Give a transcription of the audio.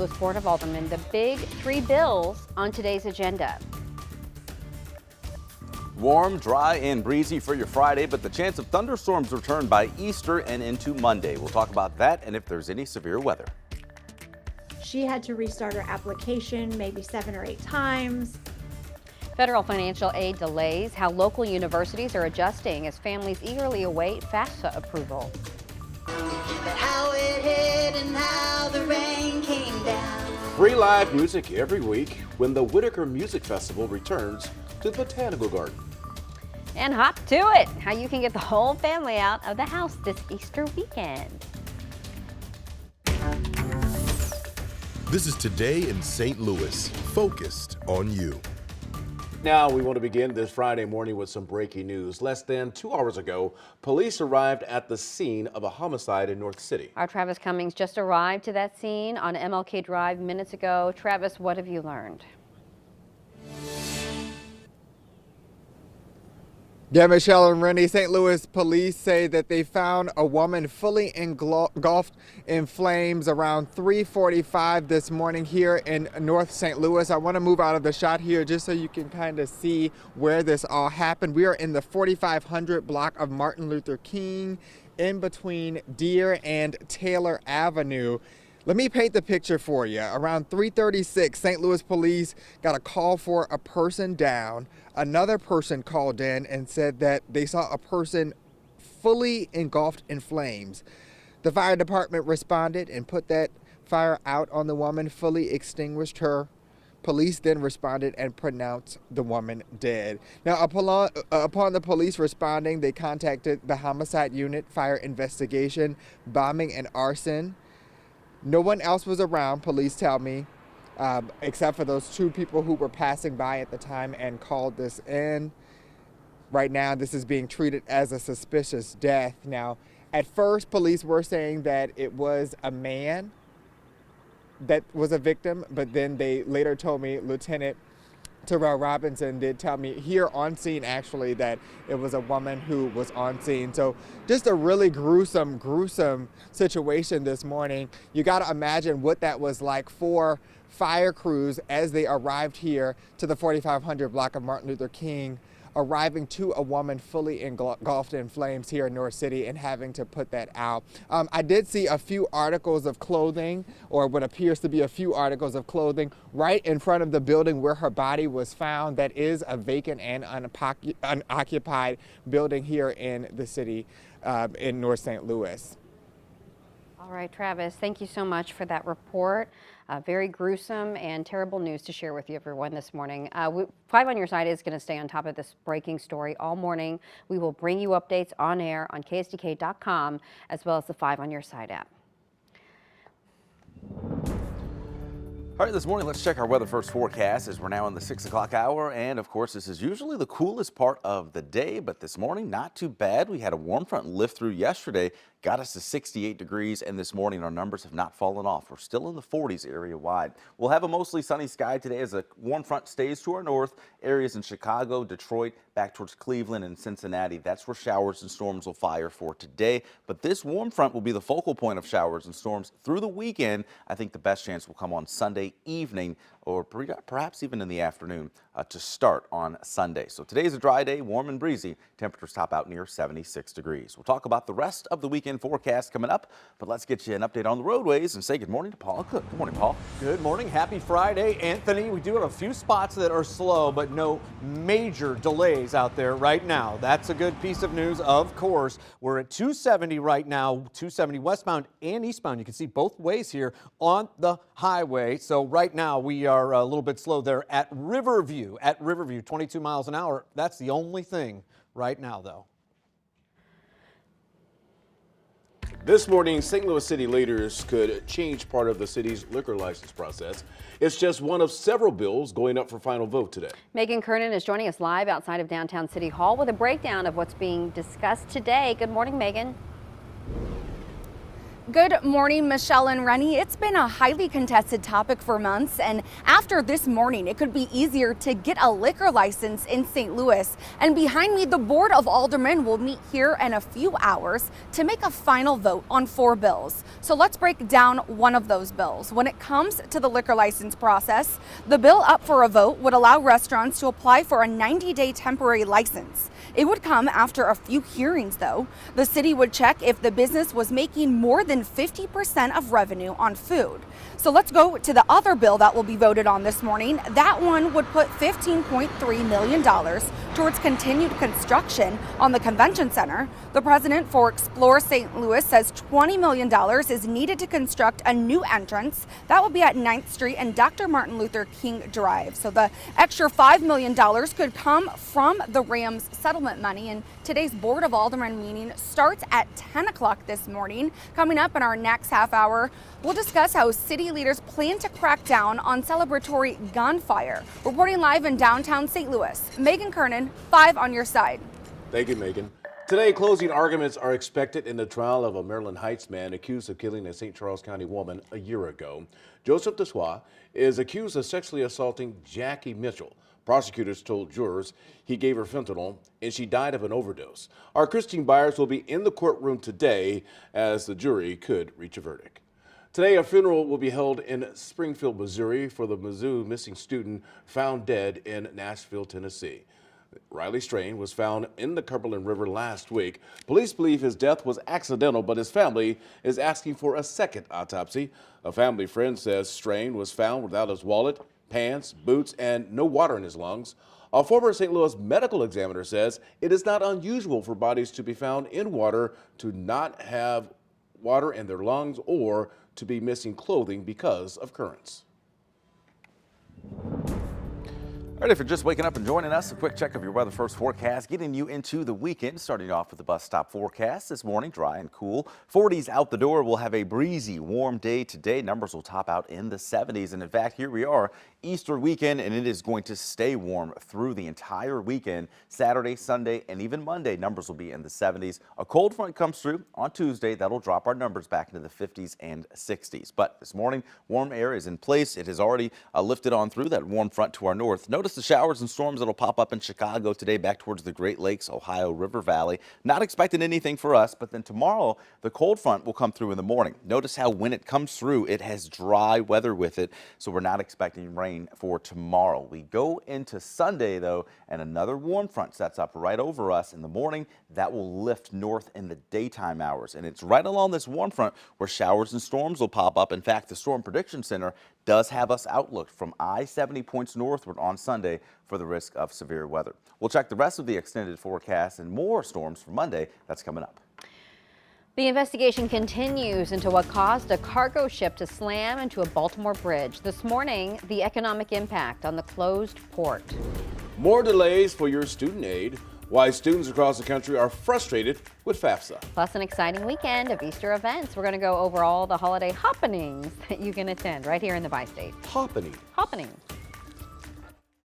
Louis Board of Aldermen. The big three bills on today's agenda. Warm, dry, and breezy for your Friday, but the chance of thunderstorms return by Easter and into Monday. We'll talk about that and if there's any severe weather. She had to restart her application maybe 7 or 8 times. Federal financial aid delays, how local universities are adjusting as families eagerly await FAFSA approval. How it hit and how the rain came down. Free live music every week when the Whitaker Music Festival returns to the Botanical Garden. And hop to it, how you can get the whole family out of the house this Easter weekend. This is Today in St. Louis, focused on you. Now we want to begin this Friday morning with some breaking news. Less than 2 hours ago, police arrived at the scene of a homicide in North City. Our Travis Cummings just arrived to that scene on MLK Drive minutes ago. Travis, what have you learned? Yeah, Michelle and Rennie, St. Louis police say that they found a woman fully engulfed in flames around 3:45 this morning here in North St. Louis. I want to move out of the shot here just so you can kind of see where this all happened. We are in the 4500 block of Martin Luther King in between Deer and Taylor Avenue. Let me paint the picture for you. Around 3:36, St. Louis police got a call for a person down. Another person called in and said that they saw a person fully engulfed in flames. The fire department responded and put that fire out on the woman, fully extinguished her. Police then responded and pronounced the woman dead. Now, upon the police responding, they contacted the homicide unit, fire investigation, bombing, and arson. No one else was around, police tell me, except for those 2 people who were passing by at the time and called this in. Right now, this is being treated as a suspicious death. Now, at first, police were saying that it was a man that was a victim, but then they later told me, Lieutenant Terrell Robinson did tell me here on scene actually that it was a woman who was on scene. So just a really gruesome situation this morning. You got to imagine what that was like for fire crews as they arrived here to the 4500 block of Martin Luther King, arriving to a woman fully engulfed in flames here in North City and having to put that out. I did see a few articles of clothing, or what appears to be a few articles of clothing, right in front of the building where her body was found. That is a vacant and unoccupied building here in the city in North St. Louis. All right, Travis, thank you so much for that report. Very gruesome and terrible news to share with you, everyone, this morning. 5 on Your Side is going to stay on top of this breaking story all morning. We will bring you updates on air on KSDK.com as well as the 5 on Your Side app. All right, this morning, let's check our weather first forecast as we're now in the 6 o'clock hour. And of course, this is usually the coolest part of the day, but this morning, not too bad. We had a warm front lift through yesterday, got us to 68 degrees, and this morning our numbers have not fallen off. We're still in the 40s area wide. We'll have a mostly sunny sky today as a warm front stays to our north. Areas in Chicago, Detroit, back towards Cleveland and Cincinnati. That's where showers and storms will fire for today. But this warm front will be the focal point of showers and storms through the weekend. I think the best chance will come on Sunday evening or perhaps even in the afternoon to start on Sunday. So today's a dry day, warm and breezy. Temperatures top out near 76 degrees. We'll talk about the rest of the weekend forecast coming up, but let's get you an update on the roadways and say good morning to Paul Cook. Good morning, Paul. Good morning. Happy Friday, Anthony. We do have a few spots that are slow, but no major delays out there right now. That's a good piece of news, of course. We're at 270 right now, 270 westbound and eastbound. You can see both ways here on the highway. So right now we are a little bit slow there at Riverview. At Riverview, 22 miles an hour. That's the only thing right now, though. This morning, St. Louis city leaders could change part of the city's liquor license process. It's just one of several bills going up for final vote today. Megan Kernan is joining us live outside of downtown City Hall with a breakdown of what's being discussed today. Good morning, Megan. Good morning, Michelle and Rennie. It's been a highly contested topic for months, and after this morning, it could be easier to get a liquor license in St. Louis. And behind me, the Board of Aldermen will meet here in a few hours to make a final vote on 4 bills. So let's break down one of those bills. When it comes to the liquor license process, the bill up for a vote would allow restaurants to apply for a 90-day temporary license. It would come after a few hearings, though. The city would check if the business was making more than 50% of revenue on food. So let's go to the other bill that will be voted on this morning. That one would put $15.3 million towards continued construction on the convention center. The president for Explore St. Louis says $20 million is needed to construct a new entrance. That will be at 9th Street and Dr. Martin Luther King Drive. So the extra $5 million could come from the Rams settlement money. And today's Board of Aldermen meeting starts at 10 o'clock this morning. Coming up in our next half hour, we'll discuss how city leaders plan to crack down on celebratory gunfire. Reporting live in downtown St. Louis, Megan Kernan, 5 on your side. Thank you, Megan. Today, closing arguments are expected in the trial of a Maryland Heights man accused of killing a St. Charles County woman a year ago. Joseph Dessois is accused of sexually assaulting Jackie Mitchell. Prosecutors told jurors he gave her fentanyl and she died of an overdose. Our Christine Byers will be in the courtroom today as the jury could reach a verdict. Today, a funeral will be held in Springfield, Missouri for the Mizzou missing student found dead in Nashville, Tennessee. Riley Strain was found in the Cumberland River last week. Police believe his death was accidental, but his family is asking for a second autopsy. A family friend says Strain was found without his wallet, pants, boots, and no water in his lungs. A former St. Louis medical examiner says it is not unusual for bodies to be found in water to not have water in their lungs or to be missing clothing because of currents. All right, if you're just waking up and joining us, a quick check of your weather first forecast, getting you into the weekend, starting off with the bus stop forecast this morning, dry and cool. 40s out the door. We'll have a breezy, warm day today. Numbers will top out in the 70s. And in fact, here we are, Easter weekend, and it is going to stay warm through the entire weekend. Saturday, Sunday, and even Monday, numbers will be in the 70s. A cold front comes through on Tuesday. That'll drop our numbers back into the 50s and 60s. But this morning, warm air is in place. It has already lifted on through that warm front to our north. Notice the showers and storms that'll pop up in Chicago today back towards the Great Lakes, Ohio River Valley. Not expecting anything for us, but then tomorrow the cold front will come through in the morning. Notice how when it comes through, it has dry weather with it, so we're not expecting rain for tomorrow. We go into Sunday though, and another warm front sets up right over us in the morning. That will lift north in the daytime hours, and it's right along this warm front where showers and storms will pop up. In fact, the Storm Prediction Center does have us outlooked from I-70 points northward on Sunday for the risk of severe weather. We'll check the rest of the extended forecast and more storms for Monday. That's coming up. The investigation continues into what caused a cargo ship to slam into a Baltimore bridge. This morning, the economic impact on the closed port. More delays for your student aid. Why students across the country are frustrated with FAFSA. Plus an exciting weekend of Easter events. We're going to go over all the holiday happenings that you can attend right here in the Bi-State. Happening. Happenings.